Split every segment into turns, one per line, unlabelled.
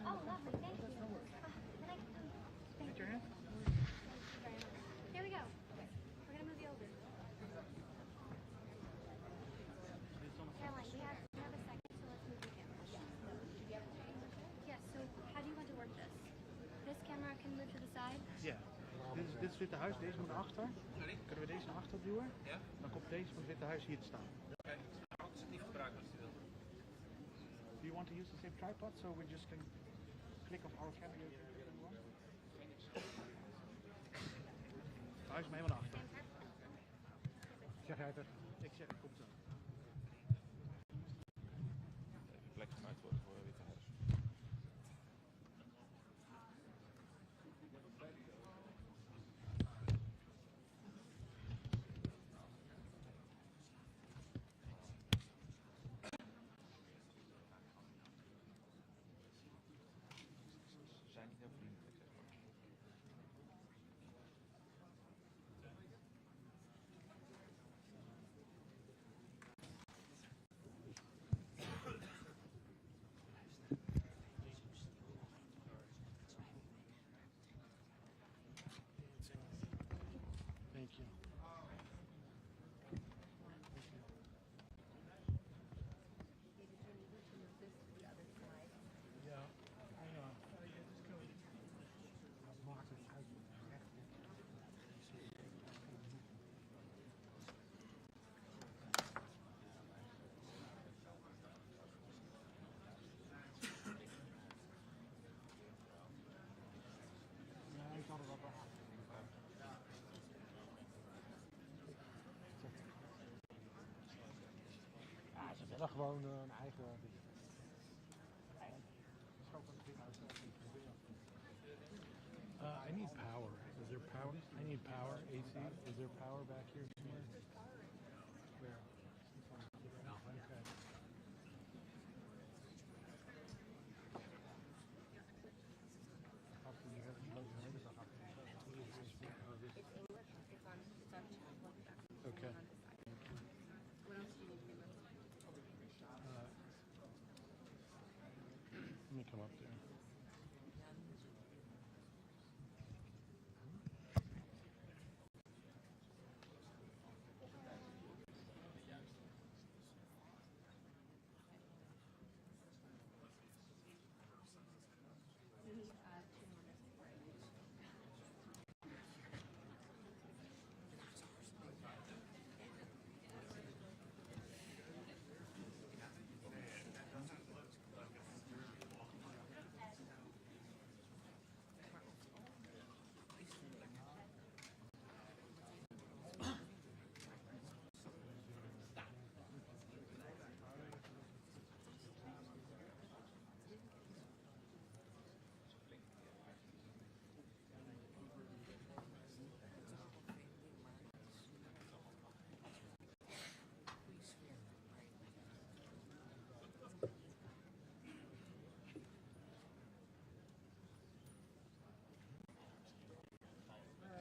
Oh, lovely. Thank you. Can I thank
your hand?
Here we go. We're going to move you over. Caroline, we have a second, so let's move the camera. Yes, so how do you want to work this? This camera can move to the side?
Ja. Dit is het Witte Huis, deze moet naar achter.
Sorry?
Kunnen we deze naar achter duwen?
Ja?
Dan komt deze van het Witte Huis hier te staan.
Oké, nou, is het niet gebruikt als je wilt.
Do you want to use the same tripod so we just can click off our camera? Huis maar helemaal naar achter. Zeg jij het? Ik zeg het, komt zo.
Even plek gemaakt worden voor het Witte Huis. Ze zijn niet heel vriendelijk, zeg maar.
Thank you. Ja, dat maakt het uit. Ja, ik had er wel bij. Ja, ze willen gewoon een eigen. I need power. Is there power? I need power. AC. Is there power back here somewhere? Where? No. Okay. Okay.
What else do you need to do?
Let me come up there.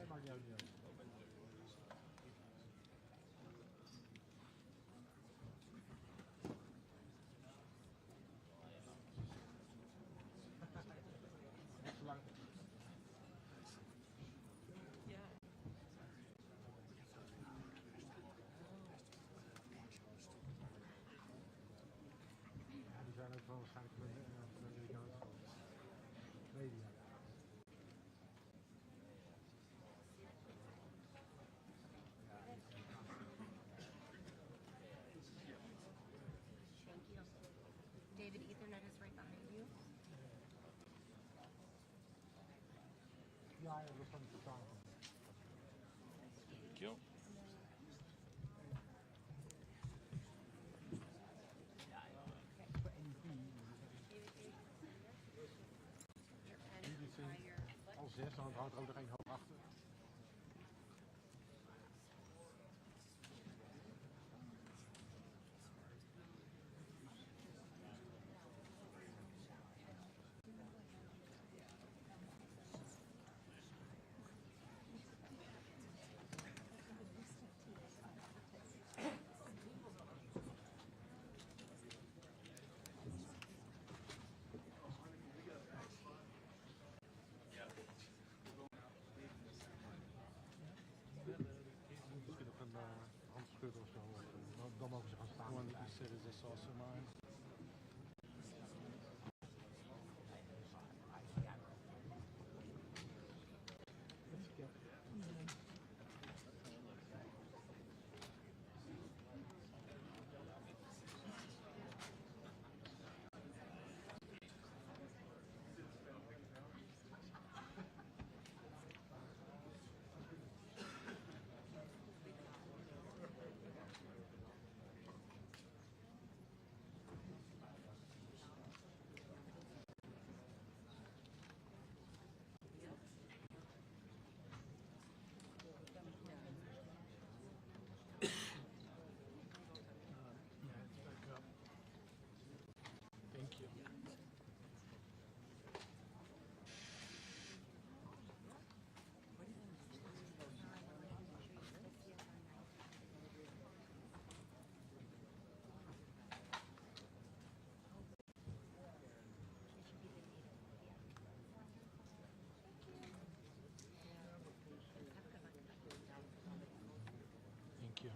Maakt niet uit. Net zo lang.
Ja.
Ja, die zijn ook wel waarschijnlijk van de Amerikaanse media.
Thank you. David, Ethernet is right behind you.
Ja, dat was van de totaal.
Dankjewel.
Your pen,
Al 6, dan houdt er ook nog één hoog achter. Misschien nog een handschudden of zo. Dan mogen ze gaan staan. One that you said is this also mine? Thank you. Thank you.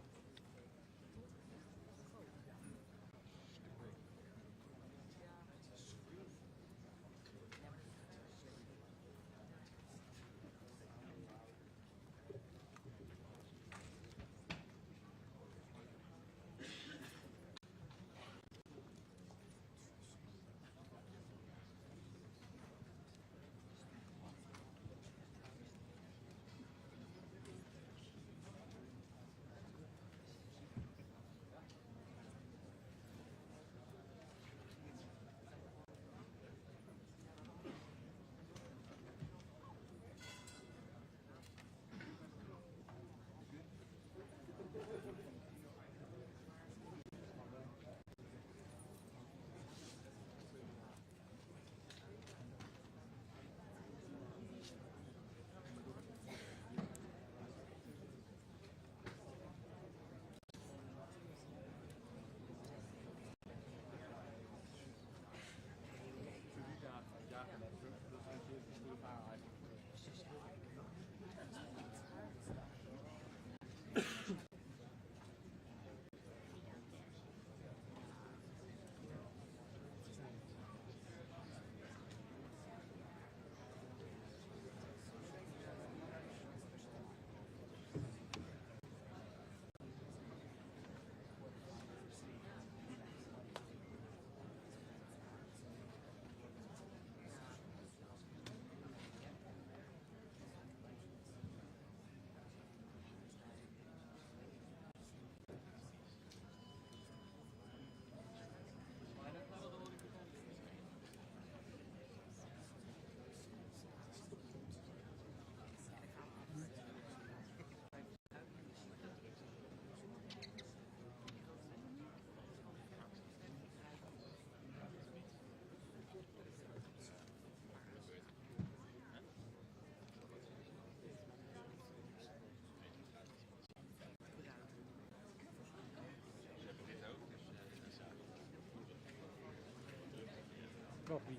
Koffie.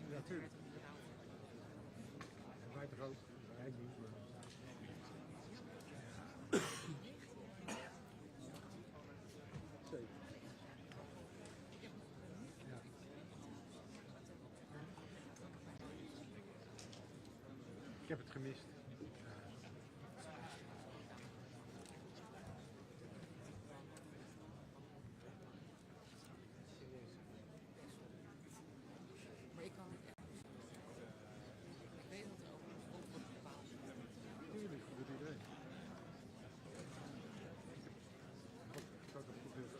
Ja, natuurlijk. Wij toch ook? Wij niet. Zeker. Ja. Ik heb het gemist.
Maar ik kan het echt. Ik weet dat er ook wordt bepaald.
Tuurlijk, dat doet iedereen. Ik zou dat goed willen.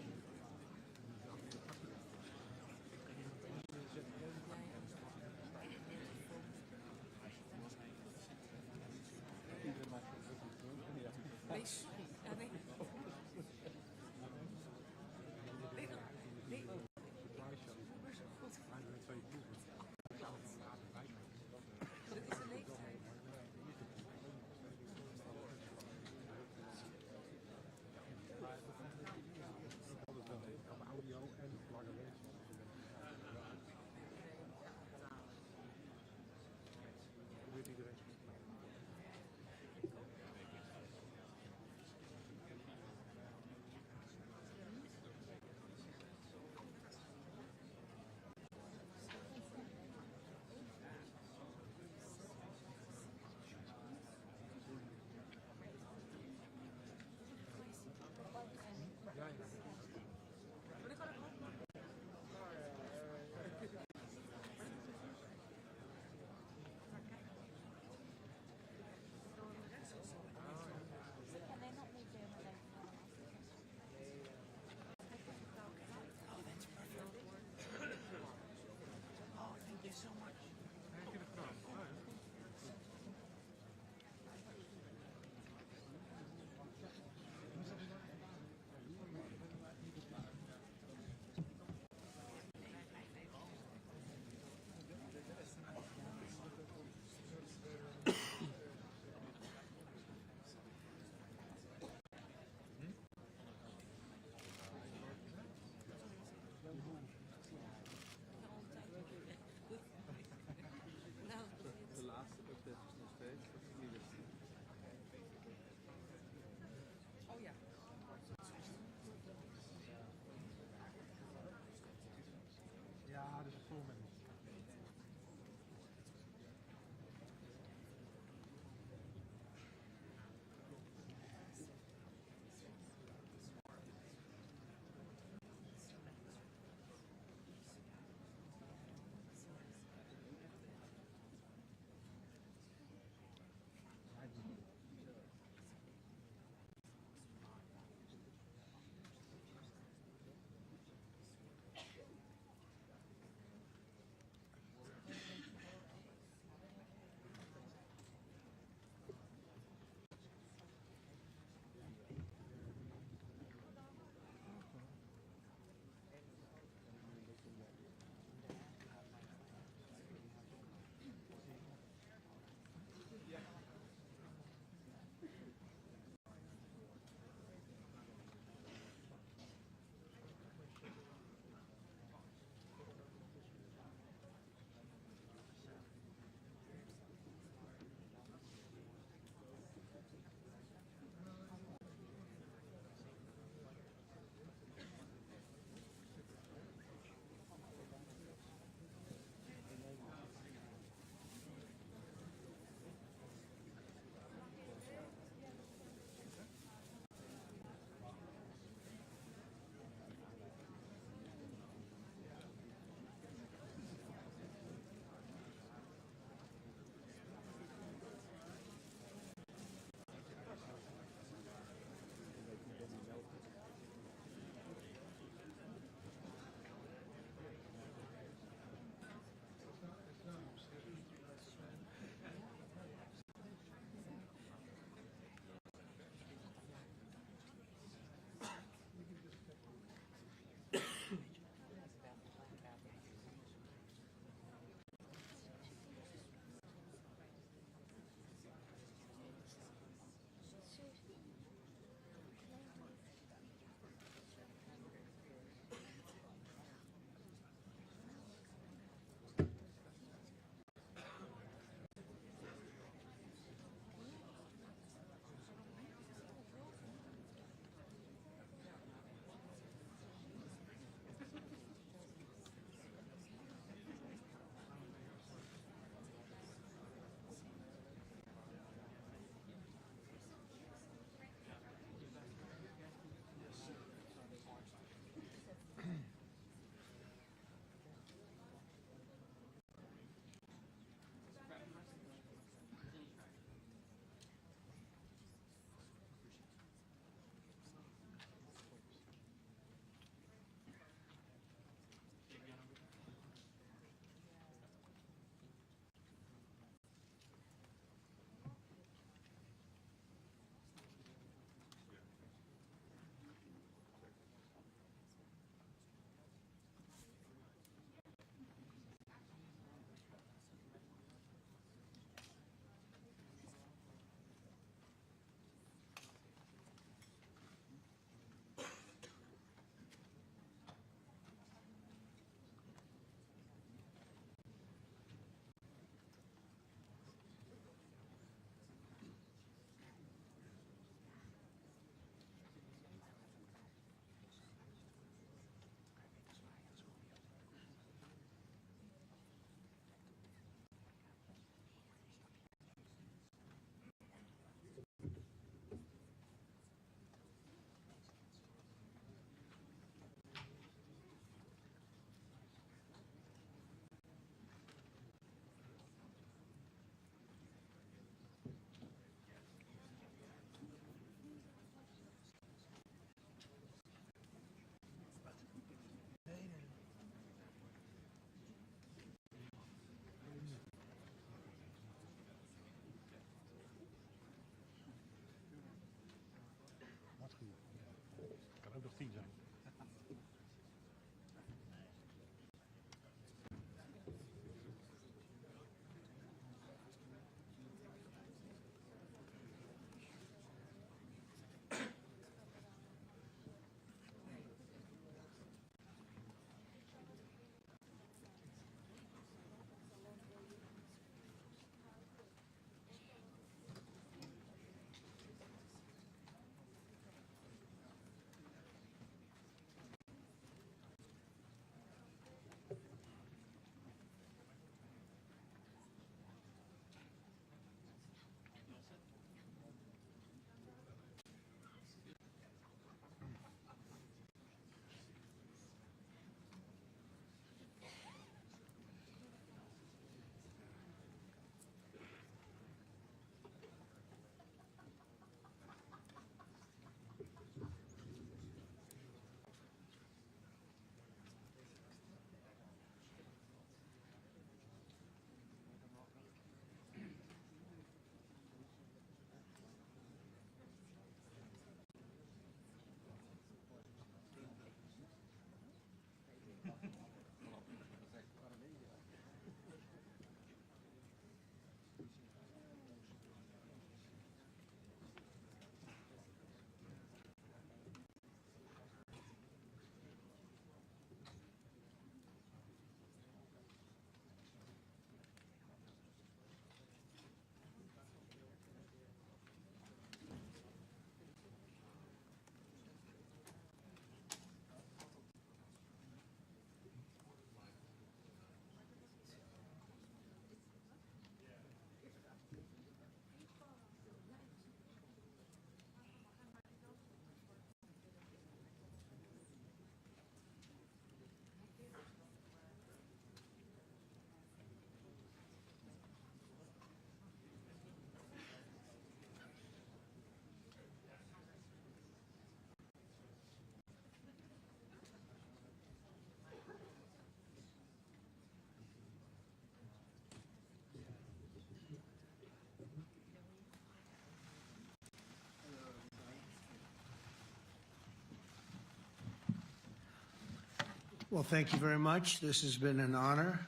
Well, thank you very much. This has been an honor.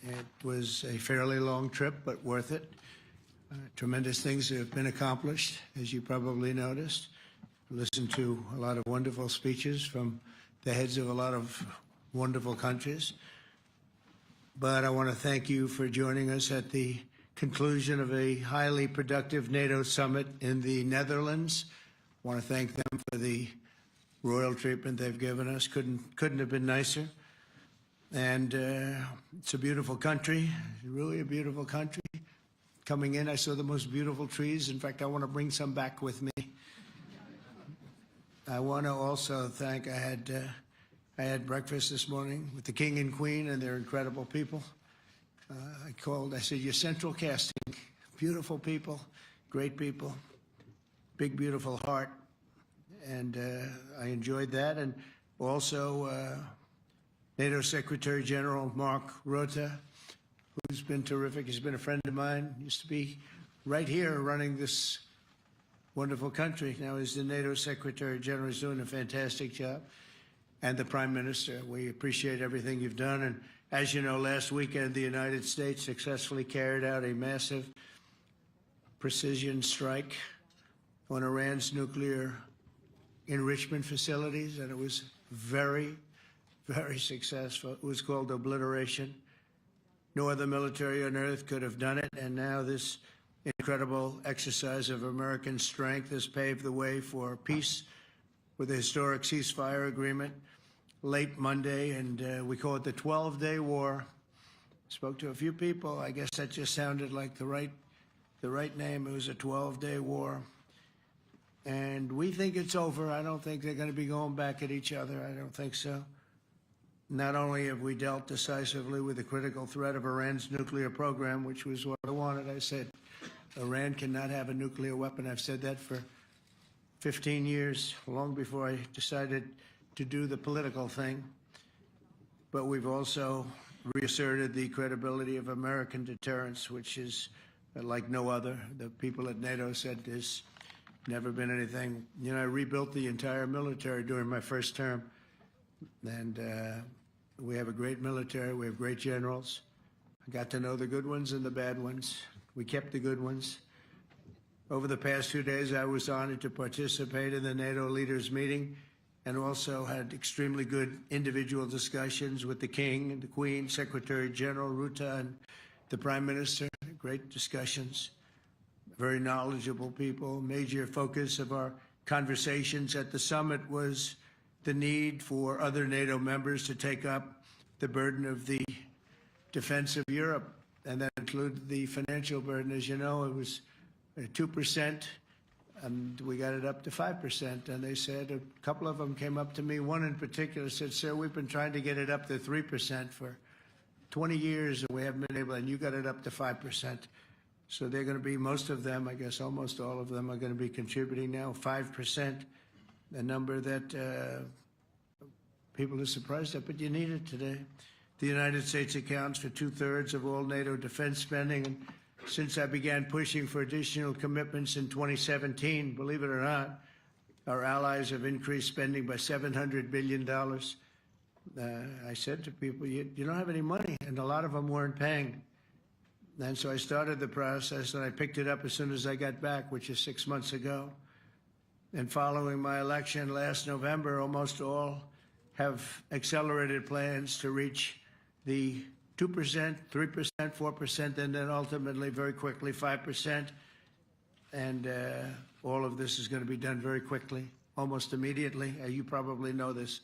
It was a fairly long trip, but worth it. Tremendous things have been accomplished, as you probably noticed. Listened to a lot of wonderful speeches from the heads of a lot of wonderful countries. But I want to thank you for joining us at the conclusion of a highly productive NATO summit in the Netherlands. I want to thank them for the royal treatment they've given us. Couldn't have been nicer. And it's a beautiful country, really a beautiful country. Coming in, I saw the most beautiful trees. In fact, I want to bring some back with me. I want to also thank, I had breakfast this morning with the King and Queen, and they're incredible people. I said, you're central casting. Beautiful people, great people, big, beautiful heart. And I enjoyed that. And also NATO Secretary General Mark Rutte, who's been terrific. He's been a friend of mine. Used to be right here running this wonderful country. Now he's the NATO Secretary General. He's doing a fantastic job. And the Prime Minister, we appreciate everything you've done. And as you know, last weekend, the United States successfully carried out a massive precision strike on Iran's nuclear enrichment facilities, and it was very, very successful. It was called obliteration. No other military on earth could have done it, and now this incredible exercise of American strength has paved the way for peace with a historic ceasefire agreement late Monday, and we call it the 12-day war. Spoke to a few people. I guess that just sounded like the right name. It was a 12-day war. And we think it's over. I don't think they're going to be going back at each other. I don't think so. Not only have we dealt decisively with the critical threat of Iran's nuclear program, which was what I wanted. I said, Iran cannot have a nuclear weapon. I've said that for 15 years, long before I decided to do the political thing. But we've also reasserted the credibility of American deterrence, which is like no other. The people at NATO said there's never been anything. You know, I rebuilt the entire military during my first term. And we have a great military. We have great generals. I got to know the good ones and the bad ones. We kept the good ones. Over the past 2 days, I was honored to participate in the NATO leaders meeting and also had extremely good individual discussions with the King and the Queen, Secretary General Rutte, and the Prime Minister. Great discussions. Very knowledgeable people. Major focus of our conversations at the summit was the need for other NATO members to take up the burden of the defense of Europe, and that included the financial burden. As you know, it was 2%, and we got it up to 5%. And they said, a couple of them came up to me. One in particular said, sir, we've been trying to get it up to 3% for 20 years, and we haven't been able, and you got it up to 5%. So they're going to be, most of them, I guess almost all of them, are going to be contributing now 5%, a number that people are surprised at, but you need it today. The United States accounts for 2/3 of all NATO defense spending, and since I began pushing for additional commitments in 2017, believe it or not, our allies have increased spending by $700 billion. I said to people, you don't have any money, and a lot of them weren't paying. And so I started the process, and I picked it up as soon as I got back, which is 6 months ago. And following my election last November, almost all have accelerated plans to reach the 2%, 3%, 4%, and then ultimately, very quickly, 5%. And all of this is going to be done very quickly, almost immediately. You probably know this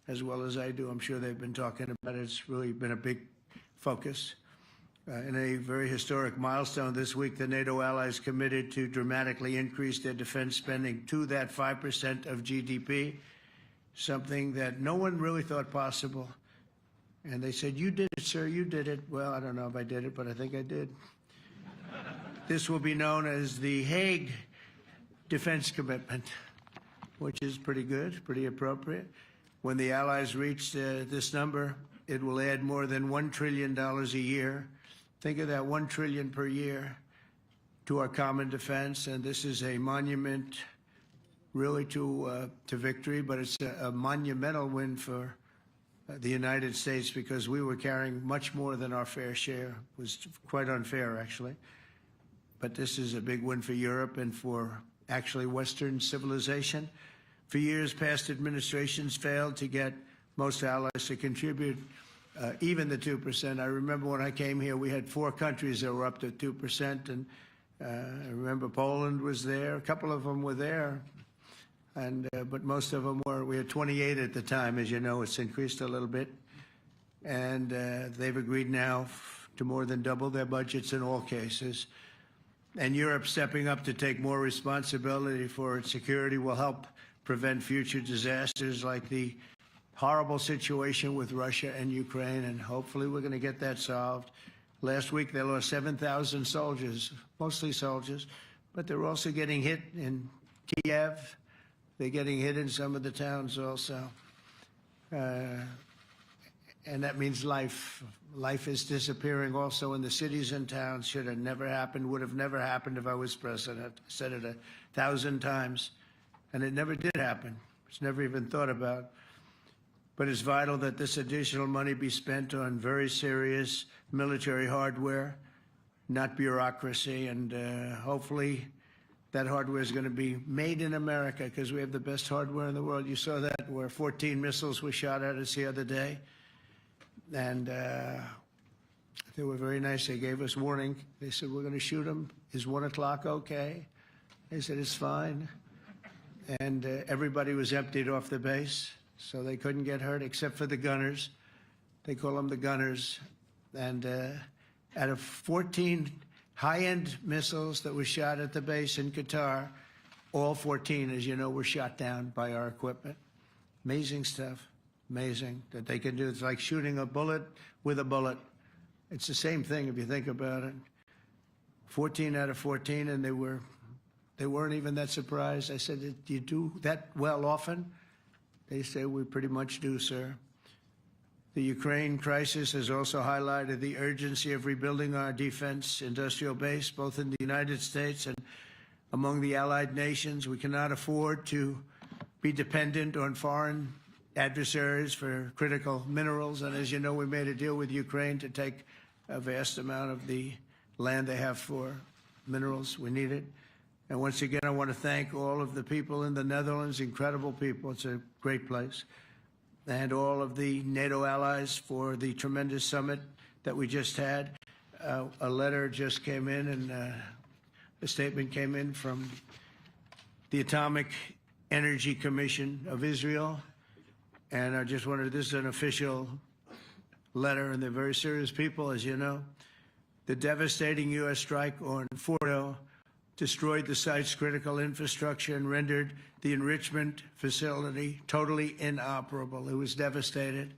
as well as I do. I'm sure they've been talking about it. It's really been a big focus. In a very historic milestone this week, the NATO allies committed to dramatically increase their defense spending to that 5% of GDP, something that no one really thought possible. And they said, you did it, sir, you did it. Well, I don't know if I did it, but I think I did. This will be known as the Hague Defense Commitment, which is pretty good, pretty appropriate. When the allies reach this number, it will add more than $1 trillion a year. Think of that, $1 trillion per year to our common defense. And this is a monument really to victory, but it's a monumental win for the United States because we were carrying much more than our fair share. It was quite unfair, actually. But this is a big win for Europe and for actually Western civilization. For years, past administrations failed to get most allies to contribute even the 2%. I remember when I came here, we had 4 countries that were up to 2%, and I remember Poland was there. A couple of them were there, and but most of them were. We had 28 at the time, as you know. It's increased a little bit, and they've agreed now to more than double their budgets in all cases. And Europe stepping up to take more responsibility for its security will help prevent future disasters like the horrible situation with Russia and Ukraine, and hopefully we're going to get that solved. Last week they lost 7,000 soldiers, mostly soldiers, but they're also getting hit in Kiev. They're getting hit in some of the towns also. And that means life. Life is disappearing also in the cities and towns. Should have never happened, would have never happened if I was president. I said it 1,000 times, and it never did happen. It's never even thought about. But it's vital that this additional money be spent on very serious military hardware, not bureaucracy, and hopefully that hardware is going to be made in America because we have the best hardware in the world. You saw that where 14 missiles were shot at us the other day. And they were very nice. They gave us warning. They said, we're going to shoot them. Is 1 o'clock okay? They said, it's fine. And everybody was emptied off the base, so they couldn't get hurt except for the gunners. They call them the gunners. And out of 14 high-end missiles that were shot at the base in Qatar, all 14, as you know, were shot down by our equipment. Amazing stuff. Amazing that they can do. It's like shooting a bullet with a bullet. It's the same thing if you think about it. 14 out of 14, and they weren't even that surprised. I said, do you do that well often? They say, we pretty much do, sir. The Ukraine crisis has also highlighted the urgency of rebuilding our defense industrial base, both in the United States and among the allied nations. We cannot afford to be dependent on foreign adversaries for critical minerals. And as you know, we made a deal with Ukraine to take a vast amount of the land they have for minerals. We need it. And once again, I want to thank all of the people in the Netherlands, incredible people. It's a great place. And all of the NATO allies for the tremendous summit that we just had. A letter just came in, and a statement came in from the Atomic Energy Commission of Israel. And I just wanted, this is an official letter, and they're very serious people, as you know. The devastating U.S. strike on Fordo destroyed the site's critical infrastructure and rendered the enrichment facility totally inoperable. It was devastated.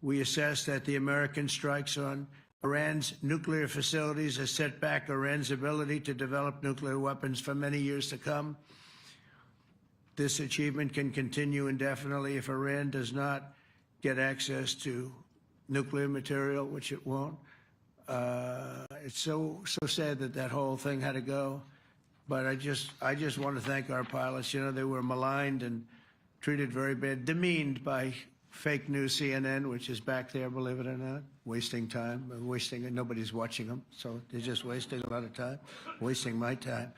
We assess that the American strikes on Iran's nuclear facilities has set back Iran's ability to develop nuclear weapons for many years to come. This achievement can continue indefinitely if Iran does not get access to nuclear material, which it won't. It's so sad that that whole thing had to go. But I just want to thank our pilots. You know, they were maligned and treated very bad, demeaned by fake news CNN, which is back there, believe it or not, wasting time, nobody's watching them, so they're just wasting a lot of time, wasting my time.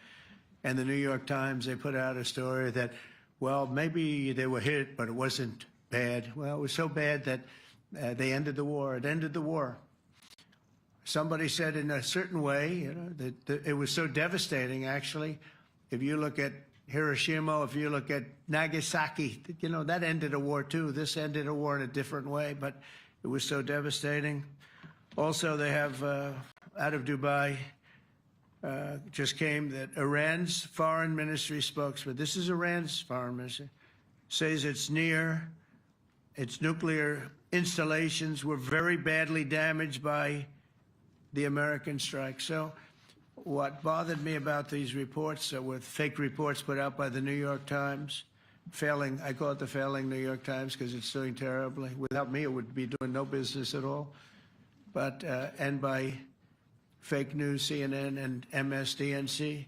And the New York Times, they put out a story that, well, maybe they were hit, but it wasn't bad. Well, it was so bad that they ended the war. It ended the war. Somebody said in a certain way, you know, that it was so devastating, actually. If you look at Hiroshima, if you look at Nagasaki, you know, that ended a war too. This ended a war in a different way, but it was so devastating. Also, they have, out of Dubai, just came that Iran's foreign ministry spokesman, this is Iran's foreign ministry, says its nuclear installations were very badly damaged by the American strike. So what bothered me about these reports with fake reports put out by the New York Times, failing, I call it the failing New York Times because it's doing terribly. Without me, it would be doing no business at all. But, and by fake news, CNN and MSDNC,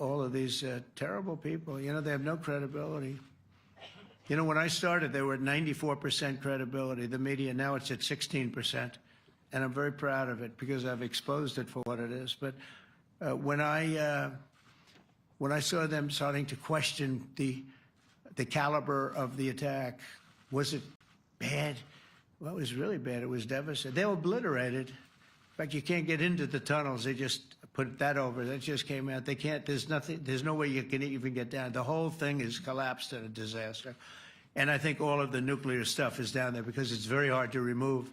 all of these terrible people, you know, they have no credibility. You know, when I started, they were at 94% credibility, the media. Now it's at 16%. And I'm very proud of it because I've exposed it for what it is. But when I saw them starting to question the caliber of the attack, was it bad? Well, it was really bad. It was devastating. They were obliterated. In fact, you can't get into the tunnels. They just put that over. That just came out. They can't, there's nothing, there's no way you can even get down. The whole thing is collapsed in a disaster. And I think all of the nuclear stuff is down there because it's very hard to remove.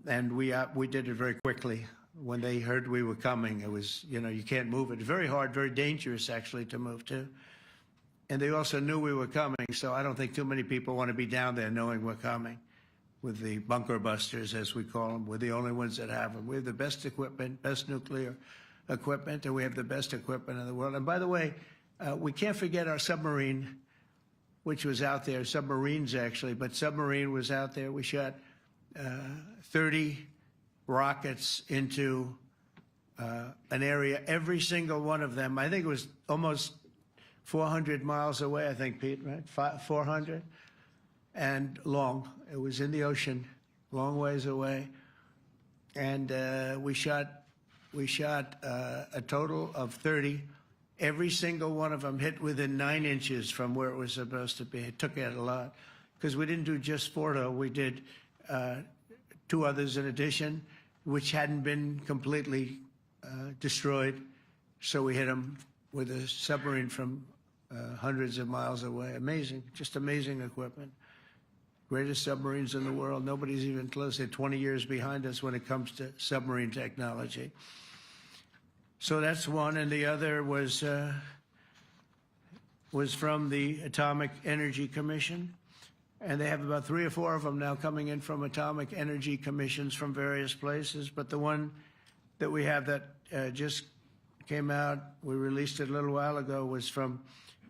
And we did it very quickly. When they heard we were coming, it was, you know, you can't move it. It's very hard, very dangerous, actually, to move to. And they also knew we were coming, so I don't think too many people want to be down there knowing we're coming. With the bunker busters, as we call them, we're the only ones that have them. We have the best equipment, best nuclear equipment, and we have the best equipment in the world. And by the way, we can't forget our submarine, which was out there, submarines actually, but submarine was out there. We shot 30 rockets into an area, every single one of them. I think it was almost 400 miles away, I think, Pete, right? 400? And long. It was in the ocean, long ways away. And we shot a total of 30. Every single one of them hit within 9 inches from where it was supposed to be. It took out a lot because we didn't do just Fordo. We did 2 others in addition, which hadn't been completely destroyed. So we hit them with a submarine from hundreds of miles away. Amazing, just amazing equipment. Greatest submarines in the world. Nobody's even close. They're 20 years behind us when it comes to submarine technology. So that's one, and the other was from the Atomic Energy Commission, and they have about 3 or 4 of them now coming in from atomic energy commissions from various places. But the one that we have that just came out, we released it a little while ago, was from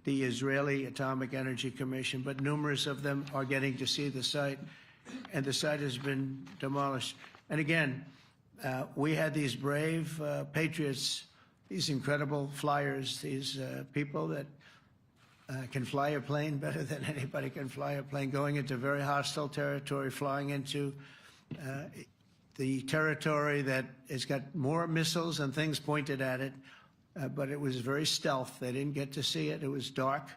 the Israeli Atomic Energy Commission, but numerous of them are getting to see the site, and the site has been demolished. And again, we had these brave patriots, these incredible flyers, these people that can fly a plane better than anybody can fly a plane, going into very hostile territory, flying into the territory that has got more missiles and things pointed at it. But it was very stealth. They didn't get to see it. It was dark.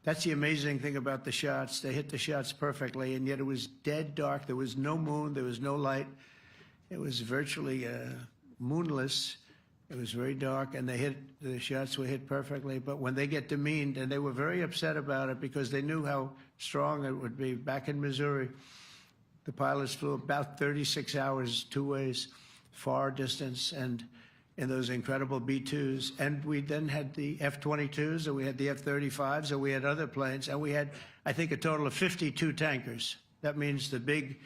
That's the amazing thing about the shots. They hit the shots perfectly, and yet it was dead dark. There was no moon. There was no light. It was virtually moonless. It was very dark, and the shots were hit perfectly. But when they get demeaned, and they were very upset about it because they knew how strong it would be. Back in Missouri, the pilots flew about 36 hours, 2 ways, far distance, and in those incredible B-2s. And we then had the F-22s, and we had the F-35s, and we had other planes, and we had, I think, a total of 52 tankers. That means the big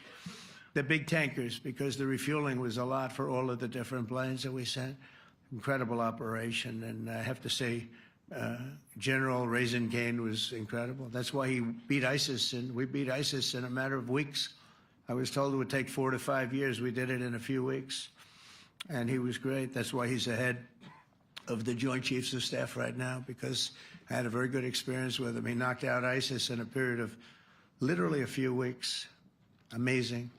tankers, because the refueling was a lot for all of the different planes that we sent. Incredible operation, and I have to say, General Raisin Cain was incredible. That's why he beat ISIS, and we beat ISIS in a matter of weeks. I was told it would take 4 to 5 years. We did it in a few weeks. And he was great. That's why he's the head of the Joint Chiefs of Staff right now, because I had a very good experience with him. He knocked out ISIS in a period of literally a few weeks. Amazing.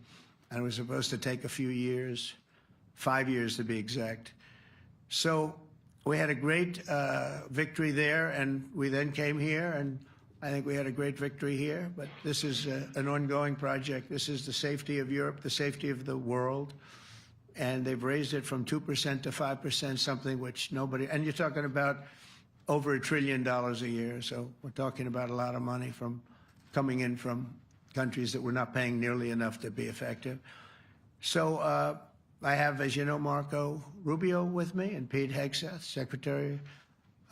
And it was supposed to take a few years, 5 years to be exact. So we had a great victory there, and we then came here, and I think we had a great victory here. But this is an ongoing project. This is the safety of Europe, the safety of the world. And they've raised it from 2% to 5%, something which nobody, and you're talking about over $1 trillion a year. So we're talking about a lot of money coming in from countries that we're not paying nearly enough to be effective. So I have, as you know, Marco Rubio with me, and Pete Hegseth, Secretary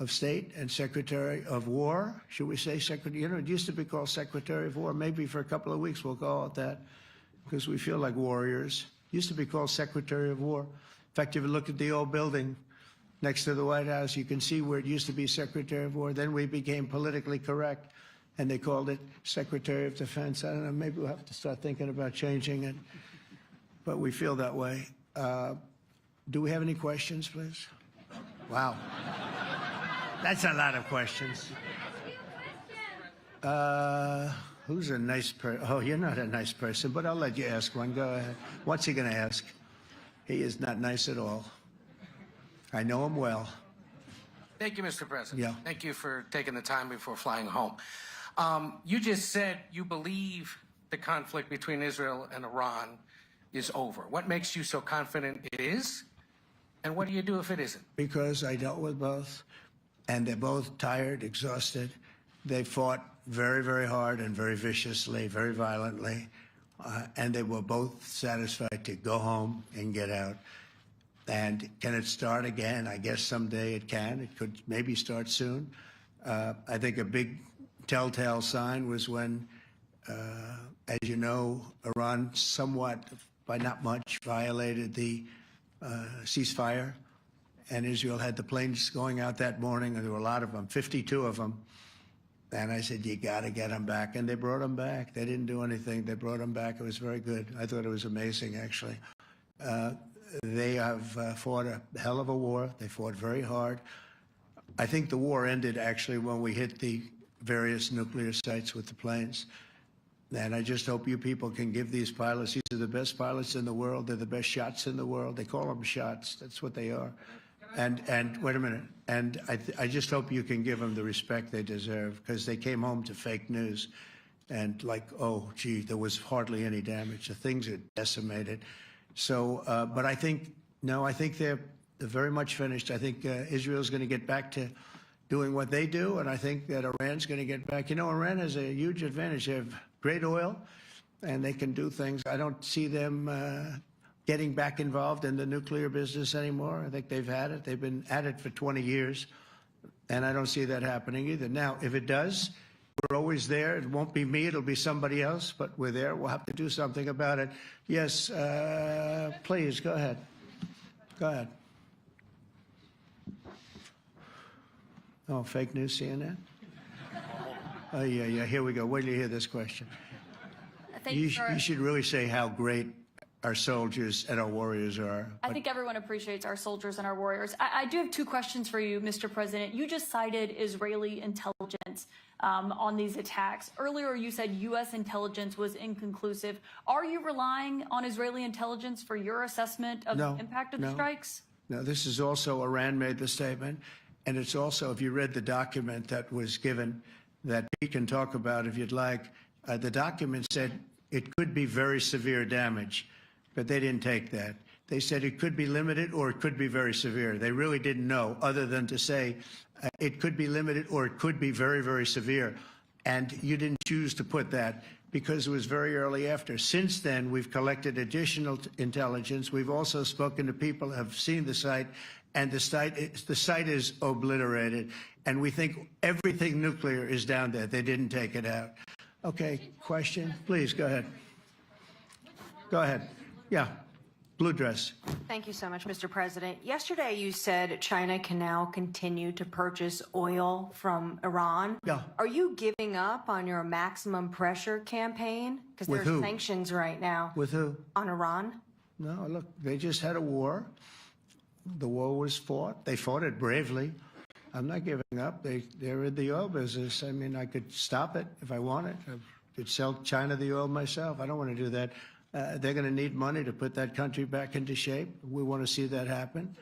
of State and Secretary of War. Should we say Secretary? You know, it used to be called Secretary of War. Maybe for a couple of weeks we'll call it that, because we feel like warriors. Used to be called Secretary of War. In fact, if you look at the old building next to the White House, you can see where it used to be Secretary of War. Then we became politically correct, and they called it Secretary of Defense. I don't know, maybe we'll have to start thinking about changing it, but we feel that way. Do we have any questions, please? Wow. That's a lot of questions. Who's a nice person? Oh, you're not a nice person, but I'll let you ask one. Go ahead. What's he going to ask? He is not nice at all. I know him well.
Thank you, Mr. President.
Yeah.
Thank you for taking the time before flying home. You just said you believe the conflict between Israel and Iran is over. What makes you so confident it is? And what do you do if it isn't?
Because I dealt with both, and they're both tired, exhausted. They fought very, very hard and very viciously, very violently, and they were both satisfied to go home and get out. And can it start again? I guess someday it can. It could maybe start soon. I think a big telltale sign was when, as you know, Iran somewhat, by not much, violated the ceasefire, and Israel had the planes going out that morning, and there were a lot of them, 52 of them. And I said, you got to get them back. And they brought them back. They didn't do anything. They brought them back. It was very good. I thought it was amazing, actually. They have fought a hell of a war. They fought very hard. I think the war ended, actually, when we hit the various nuclear sites with the planes. And I just hope you people can give these pilots, these are the best pilots in the world. They're the best shots in the world. They call them shots. That's what they are. And wait a minute. And I just hope you can give them the respect they deserve, because they came home to fake news. And like, oh, gee, there was hardly any damage. The things are decimated. So, but I think, no, I think they're very much finished. I think Israel's going to get back to doing what they do. And I think that Iran's going to get back. You know, Iran has a huge advantage. They have great oil, and they can do things. I don't see them getting back involved in the nuclear business anymore. I think they've had it. They've been at it for 20 years, and I don't see that happening either. Now, if it does, we're always there. It won't be me. It'll be somebody else, but we're there. We'll have to do something about it. Yes, please, go ahead. Go ahead. Oh, fake news, CNN? Oh, yeah, here we go. Wait till you hear this question. You should really say how great our soldiers and our warriors are.
I think everyone appreciates our soldiers and our warriors. I do have two questions for you, Mr. President. You just cited Israeli intelligence on these attacks. Earlier, you said U.S. intelligence was inconclusive. Are you relying on Israeli intelligence for your assessment of the impact of the strikes? No,
this is also, Iran made the statement, and it's also, if you read the document that was given, that Pete can talk about if you'd like, the document said it could be very severe damage. But they didn't take that. They said it could be limited or it could be very severe. They really didn't know, other than to say it could be limited or it could be very, very severe. And you didn't choose to put that because it was very early after. Since then, we've collected additional intelligence. We've also spoken to people who have seen the site, and the site is obliterated. And we think everything nuclear is down there. They didn't take it out. Okay, question? Please, go ahead. Go ahead. Yeah, blue dress.
Thank you so much, Mr. President. Yesterday, you said China can now continue to purchase oil from Iran.
Yeah.
Are you giving up on your maximum pressure campaign? Because there are sanctions right now.
With who?
On Iran.
No, look, they just had a war. The war was fought. They fought it bravely. I'm not giving up. They're in the oil business. I mean, I could stop it if I wanted. I could sell China the oil myself. I don't want to do that. They're going to need money to put that country back into shape. We want to see that happen.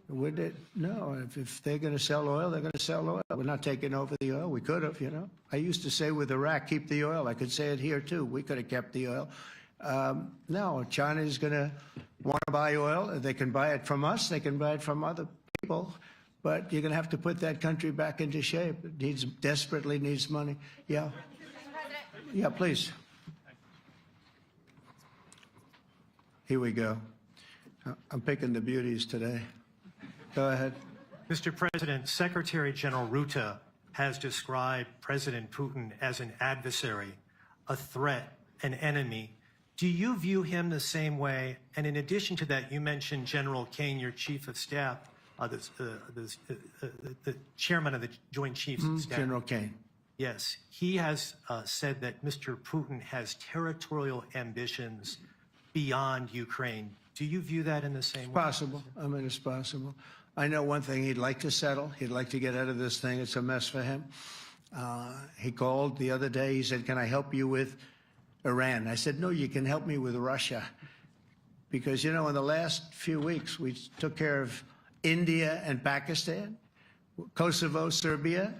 Would it? No, if they're going to sell oil, they're going to sell oil. We're not taking over the oil. We could have, you know. I used to say with Iraq, keep the oil. I could say it here, too. We could have kept the oil. No, China is going to want to buy oil. They can buy it from us. They can buy it from other people. But you're going to have to put that country back into shape. It desperately needs money. Yeah. Yeah, please. Here we go. I'm picking the beauties today. Go ahead.
Mr. President, Secretary General Rutte has described President Putin as an adversary, a threat, an enemy. Do you view him the same way? And in addition to that, you mentioned General Kane, your chief of staff, the chairman of the Joint Chiefs of Staff.
General Kane.
Yes. He has said that Mr. Putin has territorial ambitions beyond Ukraine. Do you view that in the same way?
It's possible. I mean, it's possible. I know one thing. He'd like to settle. He'd like to get out of this thing. It's a mess for him. He called the other day. He said, "Can I help you with Iran?" I said, "No, you can help me with Russia." Because, you know, in the last few weeks, we took care of India and Pakistan, Kosovo, Serbia.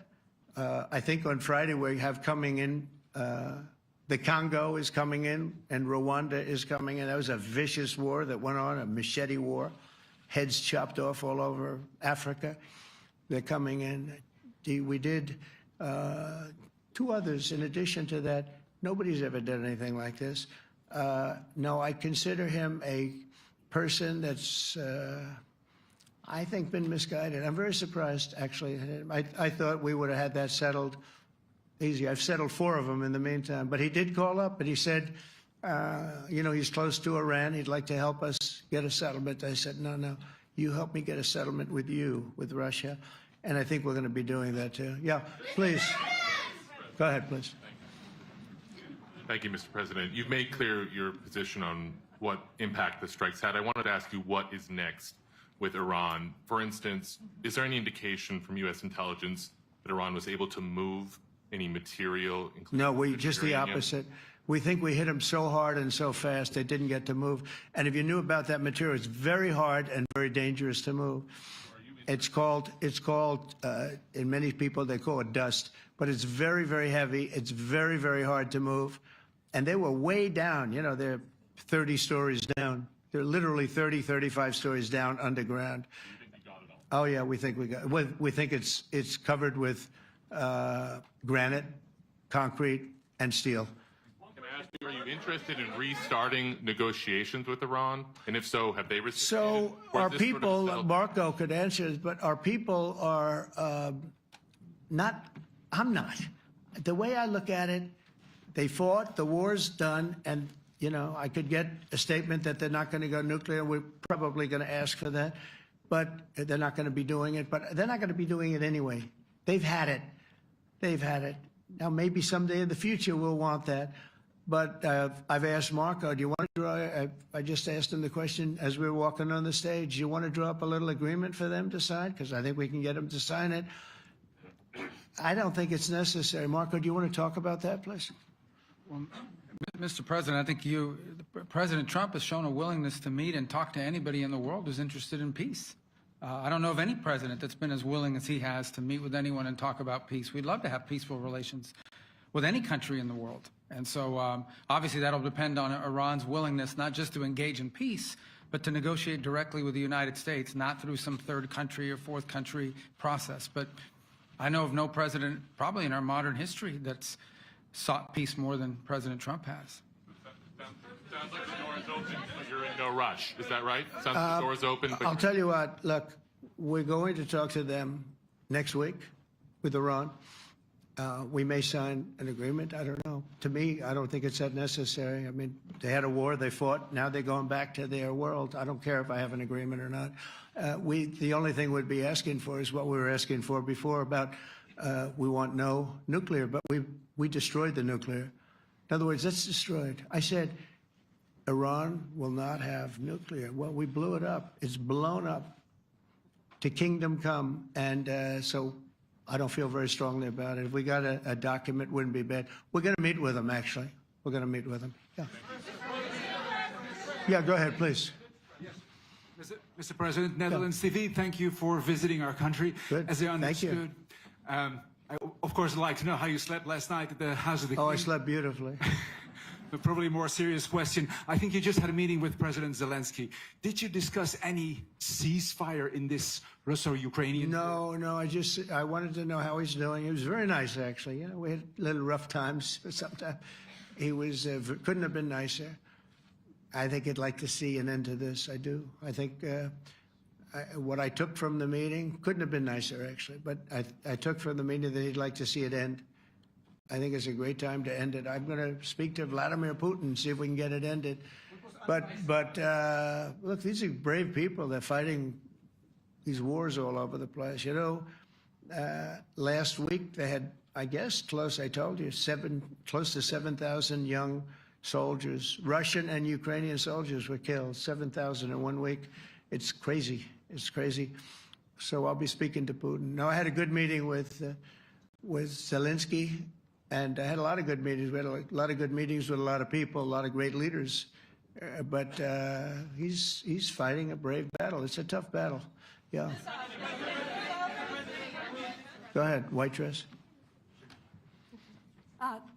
I think on Friday we have coming in, the Congo is coming in, and Rwanda is coming in. That was a vicious war that went on, a machete war, heads chopped off all over Africa. They're coming in. We did 2 others in addition to that. Nobody's ever done anything like this. No, I consider him a person that's, I think, been misguided. I'm very surprised, actually. I thought we would have had that settled easy. I've settled 4 of them in the meantime. But he did call up, and he said, you know, he's close to Iran. He'd like to help us get a settlement. I said, no, you help me get a settlement with you, with Russia. And I think we're going to be doing that, too. Yeah, please. Go ahead, please.
Thank you, Mr. President. You've made clear your position on what impact the strikes had. I wanted to ask you what is next with Iran. For instance, is there any indication from U.S. intelligence that Iran was able to move any material?
No, just the opposite. We think we hit them so hard and so fast they didn't get to move. And if you knew about that material, it's very hard and very dangerous to move. It's called, in many people, they call it dust, but it's very, very heavy. It's very, very hard to move. And they were way down. You know, they're 30 stories down. They're literally 30, 35 stories down underground.
You think you got it all?
Oh, yeah, we think we got it. We think it's covered with granite, concrete, and steel.
Can I ask you, are you interested in restarting negotiations with Iran? And if so, have they received?
So our people, Marco could answer this, but our people are not, I'm not. The way I look at it, they fought, the war's done, and, you know, I could get a statement that they're not going to go nuclear. We're probably going to ask for that, but they're not going to be doing it. But they're not going to be doing it anyway. They've had it. They've had it. Now, maybe someday in the future we'll want that. But I've asked Marco, do you want to draw, I just asked him the question as we were walking on the stage, do you want to draw up a little agreement for them to sign? Because I think we can get them to sign it. I don't think it's necessary. Marco, do you want to talk about that, please?
Well, Mr. President, I think President Trump has shown a willingness to meet and talk to anybody in the world who's interested in peace. I don't know of any president that's been as willing as he has to meet with anyone and talk about peace. We'd love to have peaceful relations with any country in the world. And so obviously that'll depend on Iran's willingness not just to engage in peace, but to negotiate directly with the United States, not through some third country or fourth country process. But I know of no president, probably in our modern history, that's sought peace more than President Trump has.
Sounds like the door is open, but you're in no rush. Is that right? Sounds like the door is open. But
I'll tell you what, look, we're going to talk to them next week with Iran. We may sign an agreement. I don't know. To me, I don't think it's that necessary. I mean, they had a war, they fought. Now they're going back to their world. I don't care if I have an agreement or not. The only thing we'd be asking for is what we were asking for before about we want no nuclear, but we destroyed the nuclear. In other words, that's destroyed. I said, Iran will not have nuclear. Well, we blew it up. It's blown up to kingdom come. And so I don't feel very strongly about it. If we got a document, wouldn't be bad. We're going to meet with them, actually. We're going to meet with them. Yeah. Yeah, go ahead, please.
Yes. Mr. President, Netherlands TV, thank you for visiting our country.
Good.
As I understood,
Thank you.
I, of course, would like to know how you slept last night at the House of the King.
Oh, I slept beautifully.
But probably a more serious question. I think you just had a meeting with President Zelensky. Did you discuss any ceasefire in this Russo-Ukrainian?
No, I wanted to know how he's doing. He was very nice, actually. You know, we had little rough times sometimes. He was, couldn't have been nicer. I think he'd like to see an end to this. I do. I think what I took from the meeting couldn't have been nicer, actually. But I took from the meeting that he'd like to see it end. I think it's a great time to end it. I'm going to speak to Vladimir Putin, see if we can get it ended. But look, these are brave people. They're fighting these wars all over the place. You know, last week they had, I guess, I told you, close to 7,000 young soldiers, Russian and Ukrainian soldiers were killed, 7,000 in 1 week. It's crazy. It's crazy. So I'll be speaking to Putin. No, I had a good meeting with with Zelensky, and I had a lot of good meetings. We had a lot of good meetings with a lot of people, a lot of great leaders. But he's fighting a brave battle. It's a tough battle. Yeah. Go ahead, white dress.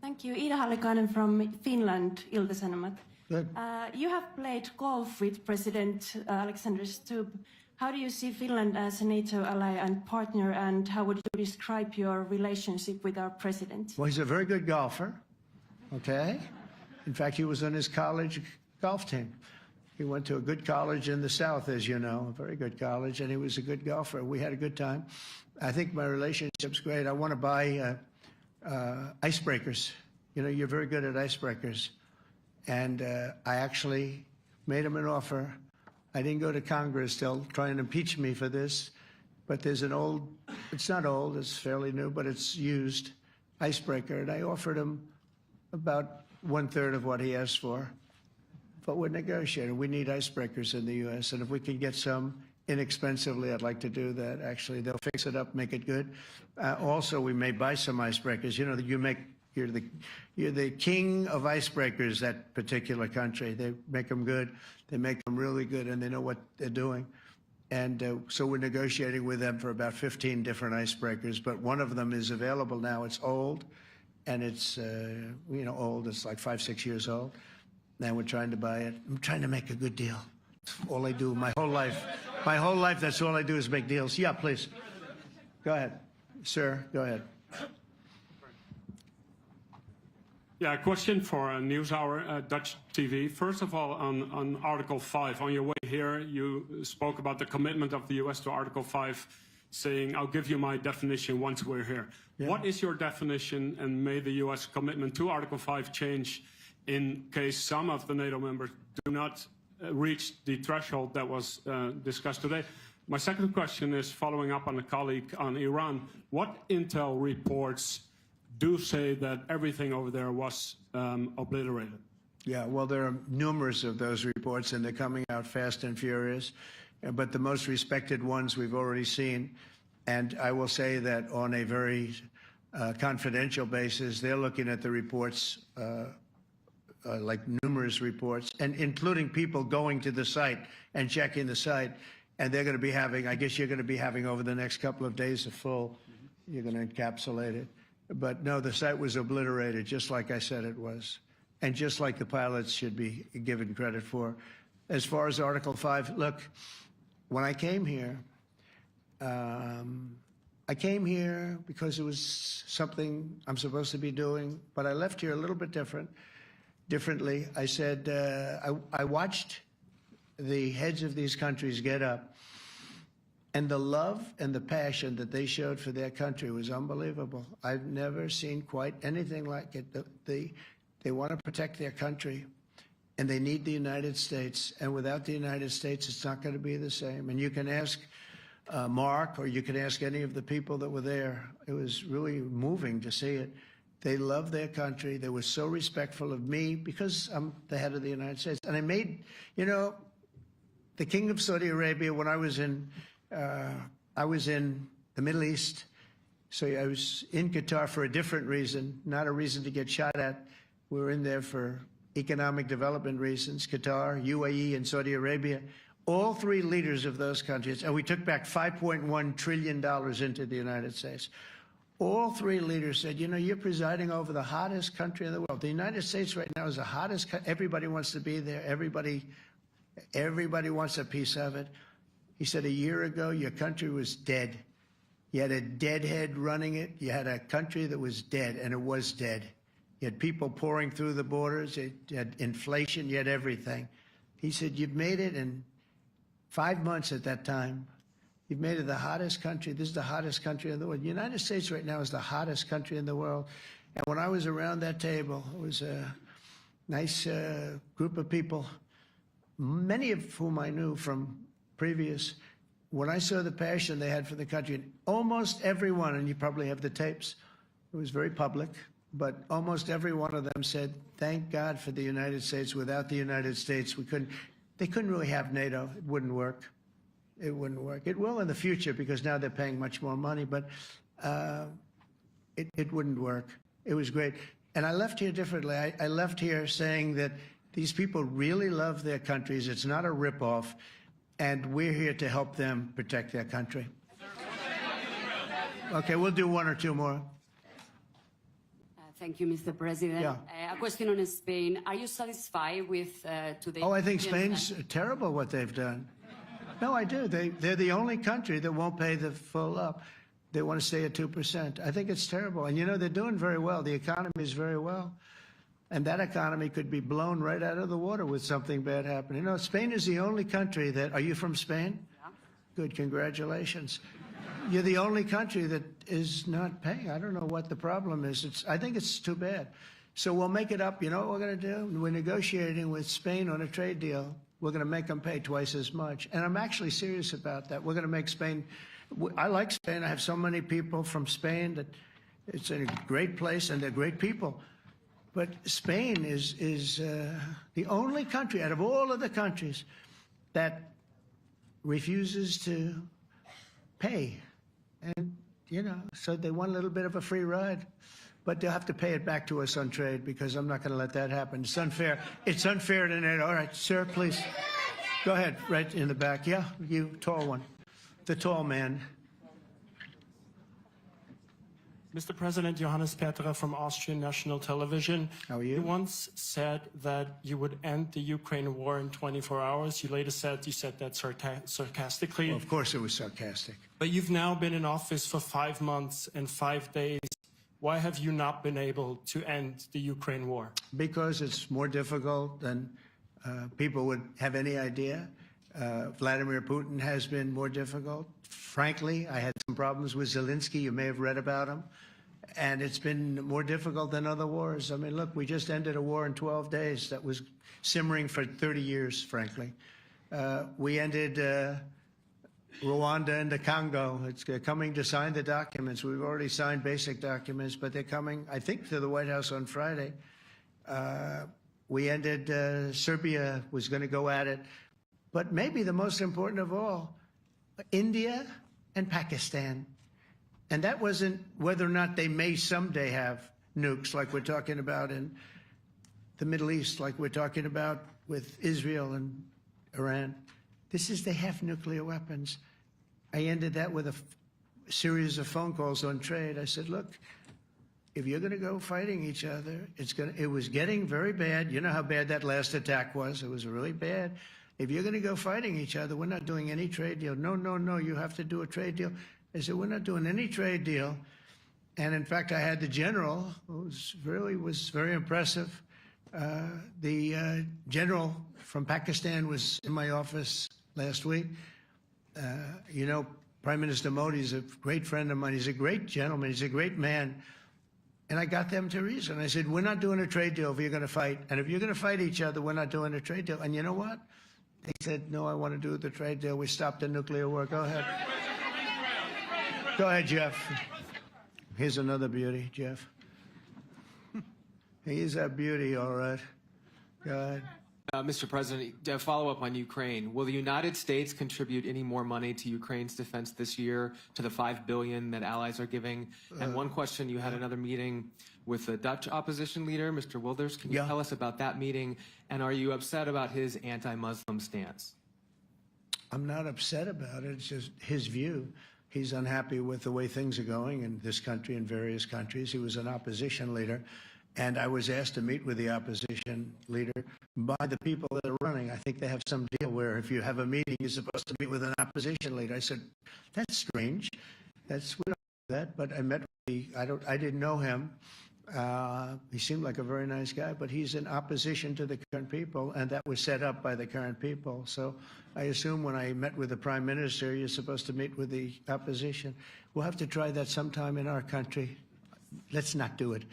Thank you. Ida Hallikainen from Finland, Ilta-Sanomat.
Good.
You have played golf with President Alexander Stubb. How do you see Finland as a NATO ally and partner, and how would you describe your relationship with our president?
Well, he's a very good golfer, okay? In fact, he was on his college golf team. He went to a good college in the South, as you know, a very good college, and he was a good golfer. We had a good time. I think my relationship's great. I want to buy icebreakers. You know, you're very good at icebreakers. And I actually made him an offer. I didn't go to Congress. They'll try and impeach me for this. But there's an old, it's not old, it's fairly new, but it's used icebreaker. And I offered him about 1/3 of what he asked for. But we're negotiating. We need icebreakers in the U.S. And if we can get some inexpensively, I'd like to do that. Actually, they'll fix it up, make it good. Also, we may buy some icebreakers. You know, you're the king of icebreakers, that particular country. They make them good. They make them really good, and they know what they're doing. And so we're negotiating with them for about 15 different icebreakers. But one of them is available now. It's old, and it's old. It's like 5-6 years old. Now we're trying to buy it. I'm trying to make a good deal. That's all I do my whole life. My whole life, that's all I do is make deals. Yeah, please. Go ahead. Sir, go ahead.
Yeah, a question for NewsHour, Dutch TV. First of all, on Article 5, on your way here, you spoke about the commitment of the U.S. to Article 5, saying, I'll give you my definition once we're here. Yeah. What is your definition, and may the U.S. commitment to Article 5 change in case some of the NATO members do not reach the threshold that was discussed today? My second question is following up on a colleague on Iran. What intel reports do say that everything over there was obliterated?
Yeah, well, there are numerous of those reports, and they're coming out fast and furious. But the most respected ones we've already seen. And I will say that on a very confidential basis, they're looking at the reports, like numerous reports, and including people going to the site and checking the site. And they're going to be having, I guess you're going to be having over the next couple of days a full, you're going to encapsulate it. But no, the site was obliterated, just like I said it was. And just like the pilots should be given credit for. As far as Article 5, look, when I came here because it was something I'm supposed to be doing, but I left here a little bit differently. I said, I watched the heads of these countries get up, and the love and the passion that they showed for their country was unbelievable. I've never seen quite anything like it. They want to protect their country, and they need the United States. And without the United States, it's not going to be the same. And you can ask Mark, or you can ask any of the people that were there. It was really moving to see it. They love their country. They were so respectful of me because I'm the head of the United States. And I made, the King of Saudi Arabia, when I was in the Middle East, so I was in Qatar for a different reason, not a reason to get shot at. We were in there for economic development reasons, Qatar, UAE, and Saudi Arabia. All three leaders of those countries, and we took back $5.1 trillion into the United States. All three leaders said, you're presiding over the hottest country in the world. The United States right now is the hottest country. Everybody wants to be there. Everybody wants a piece of it. He said, a year ago, your country was dead. You had a deadhead running it. You had a country that was dead, and it was dead. You had people pouring through the borders. You had inflation. You had everything. He said, you've made it in 5 months at that time. You've made it the hottest country. This is the hottest country in the world. The United States right now is the hottest country in the world. And when I was around that table, it was a nice group of people, many of whom I knew from previous. When I saw the passion they had for the country, almost everyone, and you probably have the tapes, it was very public, but almost every one of them said, thank God for the United States. Without the United States, they couldn't really have NATO. It wouldn't work. It wouldn't work. It will in the future because now they're paying much more money. But it wouldn't work. It was great. And I left here differently. I left here saying that these people really love their countries. It's not a ripoff. And we're here to help them protect their country. Okay, we'll do one or two more.
Thank you, Mr. President.
Yeah.
A question on Spain. Are you satisfied with today?
Oh, I think Spain's terrible what they've done. No, I do. They're the only country that won't pay the full up. They want to stay at 2%. I think it's terrible. And, you know, they're doing very well. The economy is very well. And that economy could be blown right out of the water with something bad happening. You know, Spain is the only country that... Are you from Spain?
Yeah.
Good, congratulations. You're the only country that is not paying. I don't know what the problem is. I think it's too bad. So we'll make it up. You know what we're going to do? We're negotiating with Spain on a trade deal. We're going to make them pay twice as much. And I'm actually serious about that. We're going to make Spain... I like Spain. I have so many people from Spain that it's a great place and they're great people. But Spain is the only country out of all of the countries that refuses to pay. And, you know, so they want a little bit of a free ride. But they'll have to pay it back to us on trade because I'm not going to let that happen. It's unfair. It's unfair to NATO. All right, sir, please. Go ahead, right in the back. Yeah, you, tall one. The tall man.
Mr. President, Johannes Petra from Austrian National Television.
How are you?
You once said that you would end the Ukraine war in 24 hours. You later said you said that sarcastically.
Well, of course it was sarcastic.
But you've now been in office for 5 months and 5 days. Why have you not been able to end the Ukraine war?
Because it's more difficult than people would have any idea. Vladimir Putin has been more difficult. Frankly, I had some problems with Zelensky. You may have read about him. And it's been more difficult than other wars. I mean, look, we just ended a war in 12 days that was simmering for 30 years, frankly. We ended Rwanda and the Congo. It's coming to sign the documents. We've already signed basic documents, but they're coming, I think, to the White House on Friday. We ended Serbia was going to go at it. But maybe the most important of all, India and Pakistan. And that wasn't whether or not they may someday have nukes like we're talking about in the Middle East, like we're talking about with Israel and Iran. This is they have nuclear weapons. I ended that with a series of phone calls on trade. I said, look, if you're going to go fighting each other, it was getting very bad. You know how bad that last attack was. It was really bad. If you're going to go fighting each other, we're not doing any trade deal. No, no, no, you have to do a trade deal. I said, we're not doing any trade deal. And in fact, I had the general, who was very impressive. The general from Pakistan was in my office last week. You know, Prime Minister Modi is a great friend of mine. He's a great gentleman. He's a great man. And I got them to reason. I said, we're not doing a trade deal if you're going to fight. And if you're going to fight each other, we're not doing a trade deal. And you know what? They said, no, I want to do the trade deal. We stopped the nuclear war. Go ahead. Go ahead, Jeff. Here's another beauty, Jeff. He's a beauty, all right. Go ahead.
Mr. President, to follow up on Ukraine, will the United States contribute any more money to Ukraine's defense this year to the $5 billion that allies are giving? And one question, you had another meeting with the Dutch opposition leader, Mr. Wilders. Can you tell us about that meeting? And are you upset about his anti-Muslim stance?
I'm not upset about it. It's just his view. He's unhappy with the way things are going in this country and various countries. He was an opposition leader. And I was asked to meet with the opposition leader by the people that are running. I think they have some deal where if you have a meeting, you're supposed to meet with an opposition leader. I said, that's strange. We don't do that. But I met with I didn't know him. He seemed like a very nice guy, but he's in opposition to the current people, and that was set up by the current people. So I assume when I met with the Prime Minister, you're supposed to meet with the opposition. We'll have to try that sometime in our country. Let's not do it.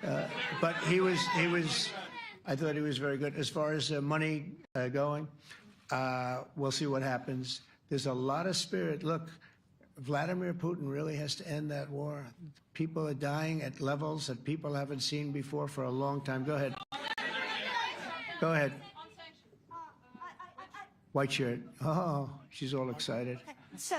But I thought he was very good. As far as money going, we'll see what happens. There's a lot of spirit. Look, Vladimir Putin really has to end that war. People are dying at levels that people haven't seen before for a long time. Go ahead. Go ahead. White shirt. Oh, she's all excited.
So,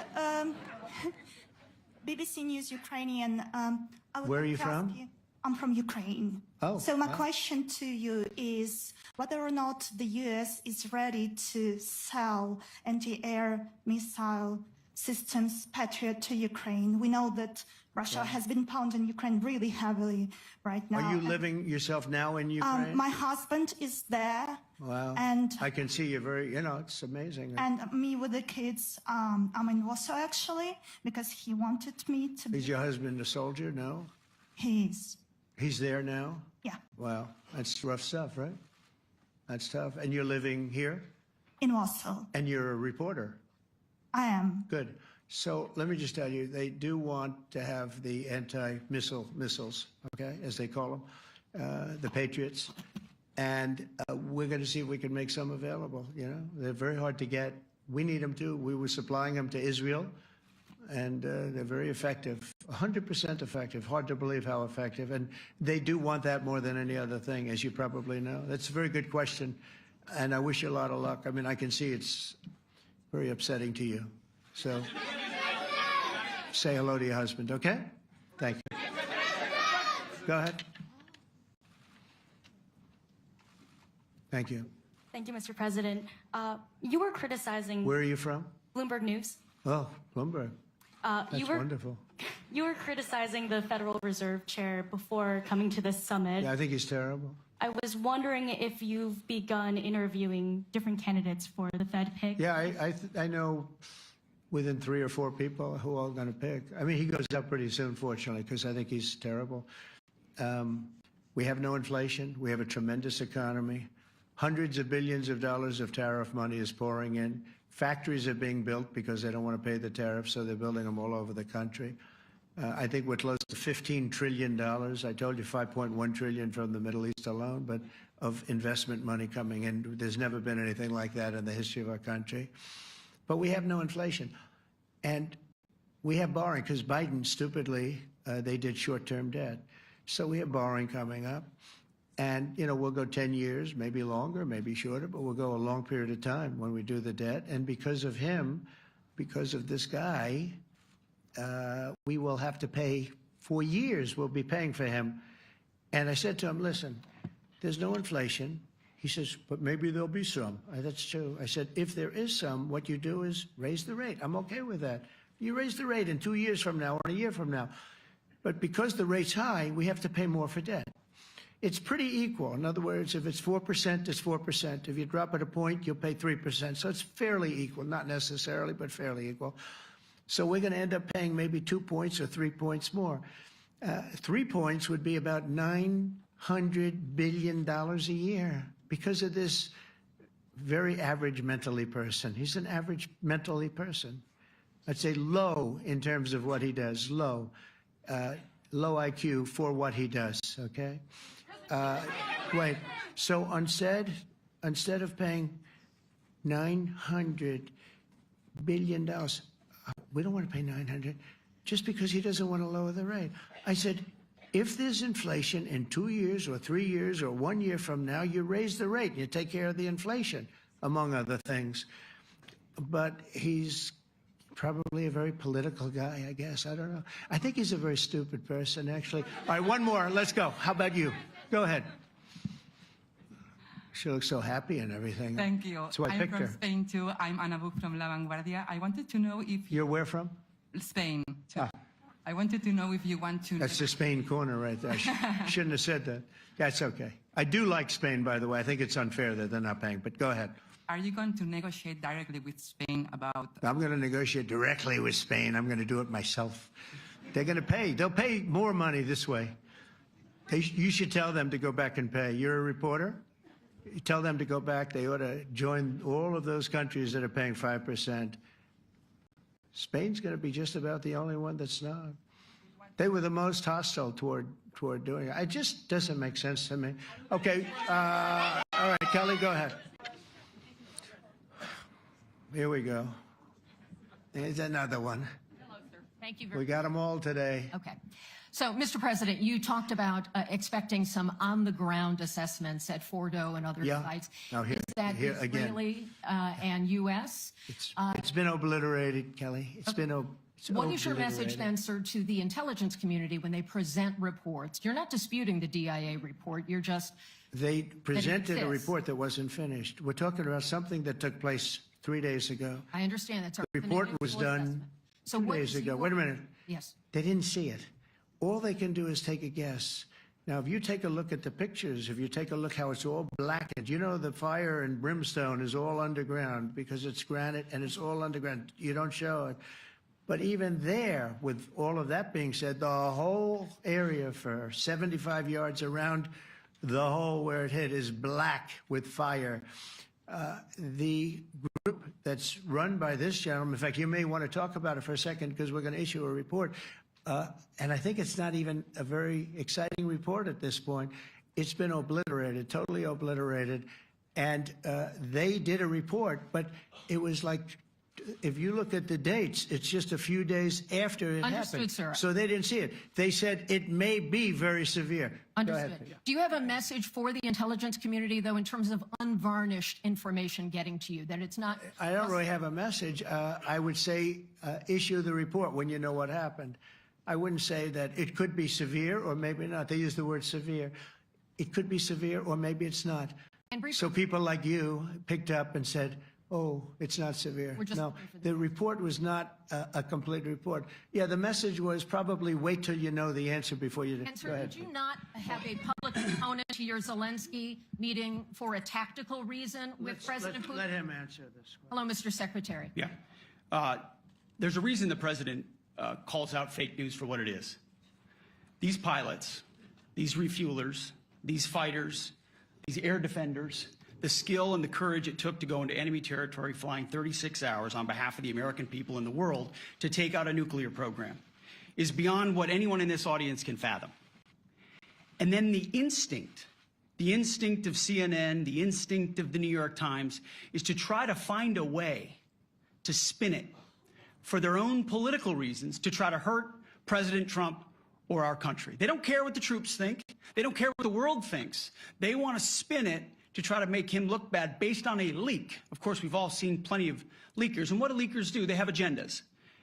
BBC News Ukrainian. I would
Where are
like
you
to ask
from?
you- I'm from Ukraine.
Oh,
So my
wow.
question to you is whether or not the US is ready to sell anti-air missile systems Patriot to Ukraine. We know that Russia has been pounding Ukraine really heavily right now.
Are you living yourself now in Ukraine?
My husband is there.
Wow.
And
I can see you're very, it's amazing.
and me with the kids. I'm in Warsaw actually because he wanted me to be.
Is your husband a soldier? No?
He's.
He's there now?
Yeah.
Wow. That's rough stuff, right? That's tough. And you're living here?
In Warsaw.
And you're a reporter?
I am.
Good. So let me just tell you, they do want to have the missiles, okay, as they call them, the Patriots. And we're going to see if we can make some available, They're very hard to get. We need them too. We were supplying them to Israel, and they're very effective, 100% effective. Hard to believe how effective. And they do want that more than any other thing, as you probably know. That's a very good question, and I wish you a lot of luck. I mean, I can see it's very upsetting to you. So say hello to your husband, okay? Thank you. Go ahead. Thank you.
Thank you, Mr. President. You were criticizing
Where are you from?
Bloomberg News.
Oh, Bloomberg. That's wonderful.
You were criticizing the Federal Reserve Chair before coming to this summit.
Yeah, I think he's terrible.
I was wondering if you've begun interviewing different candidates for the Fed pick.
Yeah, I know within 3 or 4 people who are going to pick. I mean, he goes up pretty soon, fortunately, because I think he's terrible. We have no inflation. We have a tremendous economy. Hundreds of billions of dollars of tariff money is pouring in. Factories are being built because they don't want to pay the tariffs, so they're building them all over the country. I think we're close to $15 trillion. I told you 5.1 trillion from the Middle East alone, but of investment money coming in. There's never been anything like that in the history of our country. But we have no inflation. And we have borrowing because Biden, stupidly, they did short-term debt. So we have borrowing coming up. And, we'll go 10 years, maybe longer, maybe shorter, but we'll go a long period of time when we do the debt. And because of him, because of this guy, we will have to pay for years. We'll be paying for him. And I said to him, listen, there's no inflation. He says, but maybe there'll be some. That's true. I said, if there is some, what you do is raise the rate. I'm okay with that. You raise the rate in 2 years from now or a year from now. But because the rate's high, we have to pay more for debt. It's pretty equal. In other words, if it's 4%, it's 4%. If you drop it a point, you'll pay 3%. So it's fairly equal, not necessarily, but fairly equal. So we're going to end up paying maybe 2 points or 3 points more. 3 points would be about $900 billion a year because of this very average mentally person. He's an average mentally person. I'd say low in terms of what he does, low. Low IQ for what he does, okay? Wait, so instead of paying $900 billion, we don't want to pay 900 just because he doesn't want to lower the rate. I said, if there's inflation in 2 years or 3 years or 1 year from now, you raise the rate, you take care of the inflation, among other things. But he's probably a very political guy, I guess. I don't know. I think he's a very stupid person, actually. All right, one more. Let's go. How about you? Go ahead. She looks so happy and everything.
Thank you.
So I
I'm
picked
from
her.
Spain too. I'm Ana Buch from La Vanguardia. I wanted to know if
You're where from?
Spain too. I wanted to know if you want to.
That's the Spain corner right there. Shouldn't have said that. That's okay. I do like Spain, by the way. I think it's unfair that they're not paying, but go ahead.
Are you going to negotiate directly with Spain about?
I'm going to negotiate directly with Spain. I'm going to do it myself. They're going to pay. They'll pay more money this way. You should tell them to go back and pay. You're a reporter? You tell them to go back. They ought to join all of those countries that are paying 5%. Spain's going to be just about the only one that's not. They were the most hostile toward doing it. It just doesn't make sense to me. Okay. All right, Kelly, go ahead. Here we go. Here's another one.
Hello, sir. Thank you
We got them all today.
Okay. So, Mr. President, you talked about expecting some on-the-ground assessments at Fordo and other sites.
Now here,
Is that
again.
Israeli and U.S.?
It's been obliterated, Kelly. It's been
What is your message
obliterated.
then, sir, to the intelligence community when they present reports? You're not disputing the DIA report. You're just
They presented a
exists.
report that wasn't finished. We're talking about something that took place 3 days ago.
I understand that's
The report was done
So
2
what
days
is
ago.
your-
Wait a minute.
Yes.
They didn't see it. All they can do is take a guess. Now, if you take a look at the pictures, if you take a look how it's all blackened, you know the fire and brimstone is all underground because it's granite and it's all underground. You don't show it. But even there, with all of that being said, the whole area for 75 yards around the hole where it hit is black with fire. The group that's run by this gentleman, in fact, you may want to talk about it for a second because we're going to issue a report. And I think it's not even a very exciting report at this point. It's been obliterated, totally obliterated. And they did a report, but it was like, if you look at the dates, it's just a few days after it
Understood,
happened.
sir.
So they didn't see it. They said it may be very severe. Go
Understood.
ahead.
Do you have a message for the intelligence community, though, in terms of unvarnished information getting to you, that it's not...
I don't really have a message. I would say issue the report when you know what happened. I wouldn't say that it could be severe or maybe not. They use the word severe. It could be severe or maybe it's not.
And briefly-
So people like you picked up and said, oh, it's not severe.
We're just
No,
looking for
the report was not a complete report. Yeah, the message was probably wait till you know the answer before you...
And
Go
sir,
ahead.
did you not have a public component to your Zelensky meeting for a tactical reason with President Putin?
Let him answer this.
Hello, Mr. Secretary.
Yeah. There's a reason the president calls out fake news for what it is. These pilots, these refuelers, these fighters, these air defenders, the skill and the courage it took to go into enemy territory flying 36 hours on behalf of the American people and the world to take out a nuclear program is beyond what anyone in this audience can fathom. And then the instinct of CNN, the instinct of the New York Times is to try to find a way to spin it for their own political reasons to try to hurt President Trump or our country. They don't care what the troops think. They don't care what the world thinks. They want to spin it to try to make him look bad based on a leak. Of course, we've all seen plenty of leakers. And what do leakers do? They have agendas.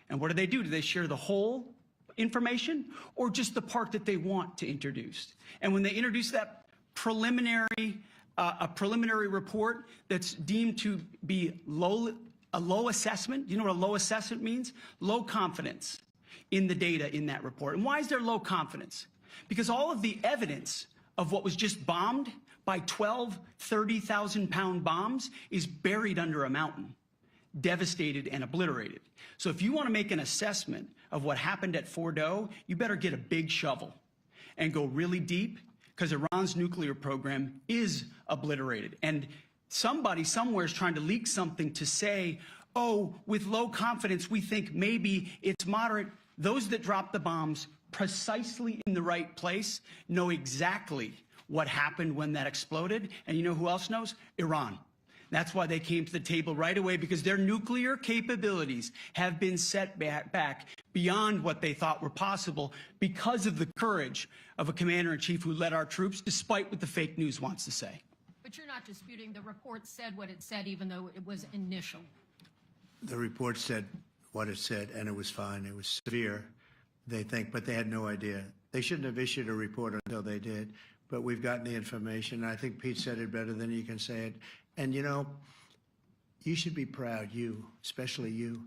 And what do? Do they share the whole information or just the part that they want to introduce? And when they introduce that preliminary report that's deemed to be a low assessment, you know what a low assessment means? Low confidence in the data in that report. And why is there low confidence? Because all of the evidence of what was just bombed by 12 30,000-pound bombs is buried under a mountain, devastated and obliterated. So if you want to make an assessment of what happened at Fordo, you better get a big shovel and go really deep, because Iran's nuclear program is obliterated. And somebody somewhere is trying to leak something to say, oh, with low confidence, we think maybe it's moderate. Those that dropped the bombs precisely in the right place know exactly what happened when that exploded. And you know who else knows? Iran. That's why they came to the table right away, because their nuclear capabilities have been set back beyond what they thought were possible because of the courage of a commander-in-chief who led our troops, despite what the fake news wants to say.
But you're not disputing the report said what it said, even though it was initial.
The report said what it said, and it was fine. It was severe, they think, but they had no idea. They shouldn't have issued a report until they did, but we've gotten the information. I think Pete said it better than you can say it. And, you know, you should be proud, you, especially you,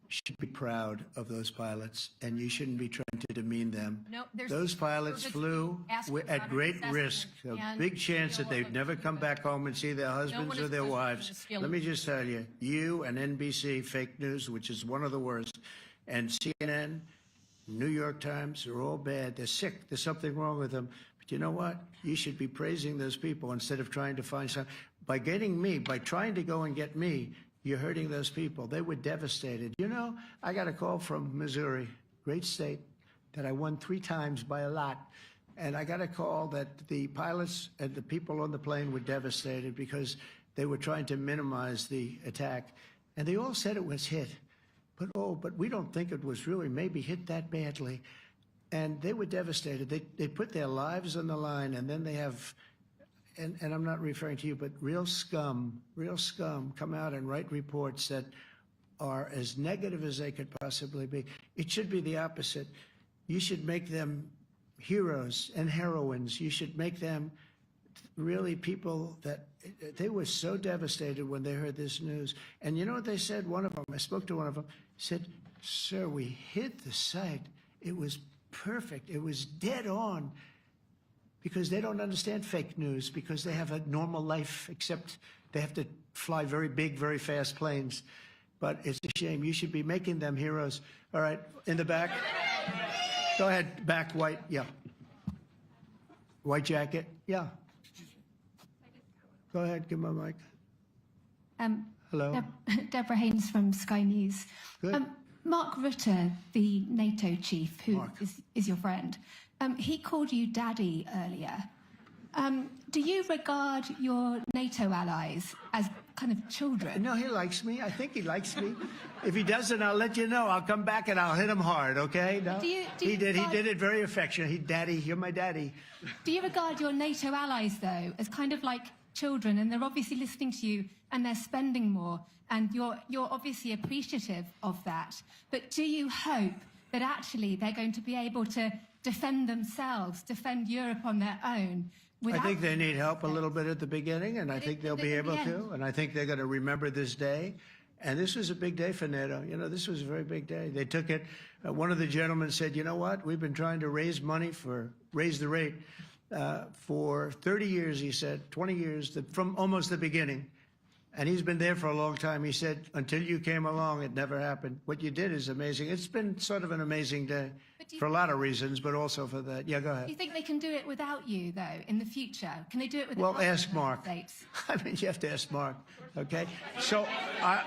should be proud of those pilots, and you shouldn't be trying to demean them.
No, there's
Those pilots flew at great risk, a big chance that they'd never come back home and see their husbands or their wives. Let me just tell you, you and NBC, fake news, which is one of the worst, and CNN, New York Times, are all bad. They're sick. There's something wrong with them. But you know what? You should be praising those people instead of trying to find some. By getting me, by trying to go and get me, you're hurting those people. They were devastated. You know, I got a call from Missouri, great state, that I won 3 times by a lot. And I got a call that the pilots and the people on the plane were devastated because they were trying to minimize the attack. And they all said it was hit. But we don't think it was really maybe hit that badly. And they were devastated. They put their lives on the line, and then they have, and I'm not referring to you, but real scum come out and write reports that are as negative as they could possibly be. It should be the opposite. You should make them heroes and heroines. You should make them really people that they were so devastated when they heard this news. And you know what they said? One of them, I spoke to one of them, said, "Sir, we hit the site. It was perfect. It was dead on." Because they don't understand fake news, because they have a normal life, except they have to fly very big, very fast planes. But it's a shame. You should be making them heroes. All right, in the back. Go ahead, back, white, yeah. White jacket, yeah. Go ahead, give him a mic. Hello.
Deborah Haynes from Sky News.
Good.
Mark Rutte, the NATO chief, who is your friend, he called you daddy earlier. Do you regard your NATO allies as kind of children?
No, he likes me. I think he likes me. If he doesn't, I'll let you know. I'll come back and I'll hit him hard, okay? No? He did it very affectionate. Daddy, you're my daddy.
Do you regard your NATO allies, though, as kind of like children, and they're obviously listening to you and they're spending more, and you're obviously appreciative of that, but do you hope that actually they're going to be able to defend themselves, defend Europe on their own?
I think they need help a little bit at the beginning, and I think they'll be able to, and I think they're going to remember this day. And this was a big day for NATO. You know, this was a very big day. They took it. One of the gentlemen said, "You know what? We've been trying to raise money raise the rate for 30 years," he said, 20 years, from almost the beginning. And he's been there for a long time. He said, "Until you came along, it never happened. What you did is amazing." It's been sort of an amazing day for a lot of reasons, but also for that. Yeah, go ahead.
Do you think they can do it without you, though, in the future? Can they do it without
Well, ask Mark.
States?
I mean, you have to ask Mark, okay? So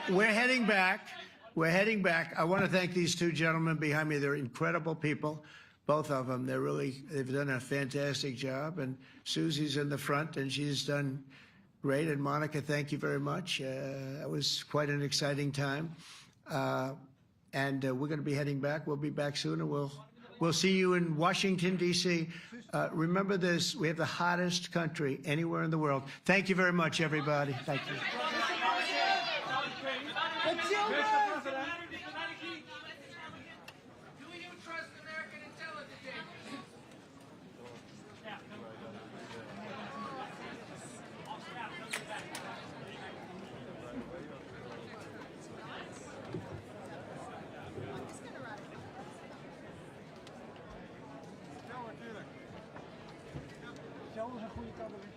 we're heading back. We're heading back. I want to thank these two gentlemen behind me. They're incredible people, both of them. They've done a fantastic job. And Susie's in the front, and she's done great. And Monica, thank you very much. It was quite an exciting time. And we're going to be heading back. We'll be back soon, and we'll see you in Washington, D.C. Remember this, we have the hottest country anywhere in the world. Thank you very much, everybody. Thank you.
Zelfs een goede kabinet.